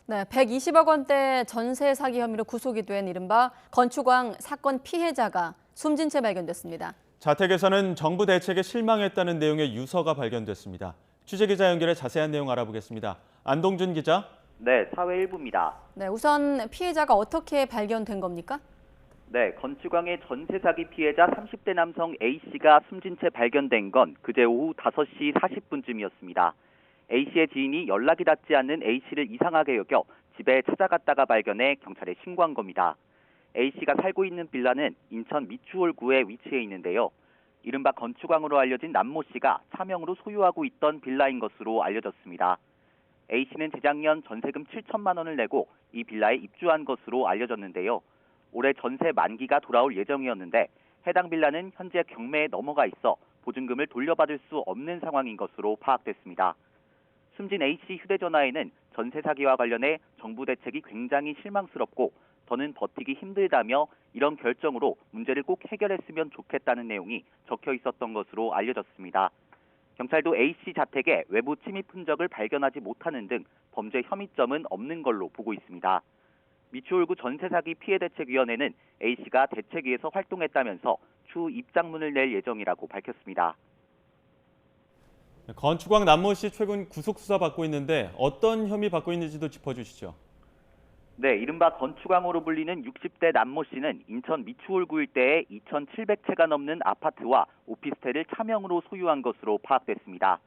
네, 120억 원대 전세 사기 혐의로 구속이 된 이른바 건축왕 사건 피해자가 숨진 채 발견됐습니다. 자택에서는 정부 대책에 실망했다는 내용의 유서가 발견됐습니다. 취재기자 연결해 자세한 내용 알아보겠습니다. 안동준 기자. 네, 사회 일부입니다. 네, 우선 피해자가 어떻게 발견된 겁니까? 네, 건축왕의 전세 사기 피해자 30대 남성 A씨가 숨진 채 발견된 건 그제 오후 5시 40분쯤이었습니다. A씨의 지인이 연락이 닿지 않는 A씨를 이상하게 여겨 집에 찾아갔다가 발견해 경찰에 신고한 겁니다. A씨가 살고 있는 빌라는 인천 미추홀구에 위치해 있는데요. 이른바 건축왕으로 알려진 남모씨가 차명으로 소유하고 있던 빌라인 것으로 알려졌습니다. A씨는 재작년 전세금 7천만 원을 내고 이 빌라에 입주한 것으로 알려졌는데요. 올해 전세 만기가 돌아올 예정이었는데 해당 빌라는 현재 경매에 넘어가 있어 보증금을 돌려받을 수 없는 상황인 것으로 파악됐습니다. 숨진 A씨 휴대전화에는 전세 사기와 관련해 정부 대책이 굉장히 실망스럽고 더는 버티기 힘들다며 이런 결정으로 문제를 꼭 해결했으면 좋겠다는 내용이 적혀 있었던 것으로 알려졌습니다. 경찰도 A씨 자택에 외부 침입 흔적을 발견하지 못하는 등 범죄 혐의점은 없는 걸로 보고 있습니다. 미추홀구 전세사기 피해대책위원회는 A씨가 대책위에서 활동했다면서 추후 입장문을 낼 예정이라고 밝혔습니다. 건축왕 남모 씨 최근 구속 수사 받고 있는데 어떤 혐의 받고 있는지도 짚어주시죠. 네, 이른바 건축왕으로 불리는 60대 남모 씨는 인천 미추홀구 일대에 2,700채가 넘는 아파트와 오피스텔을 차명으로 소유한 것으로 파악됐습니다.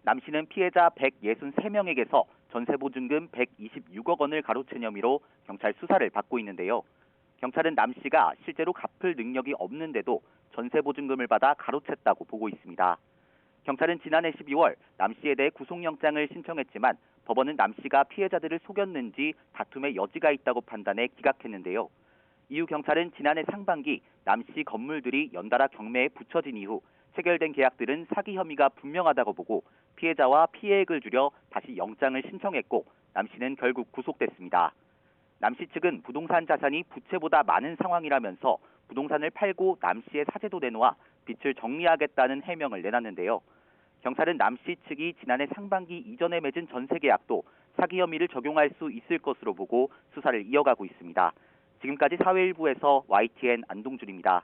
남 씨는 피해자 163명에게서 전세보증금 126억 원을 가로챈 혐의로 경찰 수사를 받고 있는데요. 경찰은 남 씨가 실제로 갚을 능력이 없는데도 전세보증금을 받아 가로챘다고 보고 있습니다. 경찰은 지난해 12월 남 씨에 대해 구속영장을 신청했지만 법원은 남 씨가 피해자들을 속였는지 다툼의 여지가 있다고 판단해 기각했는데요. 이후 경찰은 지난해 상반기 남 씨 건물들이 연달아 경매에 붙여진 이후 체결된 계약들은 사기 혐의가 분명하다고 보고 피해자와 피해액을 줄여 다시 영장을 신청했고 남 씨는 결국 구속됐습니다. 남 씨 측은 부동산 자산이 부채보다 많은 상황이라면서 부동산을 팔고 남 씨의 사재도 내놓아 빚을 정리하겠다는 해명을 내놨는데요. 경찰은 남 씨 측이 지난해 상반기 이전에 맺은 전세 계약도 사기 혐의를 적용할 수 있을 것으로 보고 수사를 이어가고 있습니다. 지금까지 사회일부에서 YTN 안동준입니다.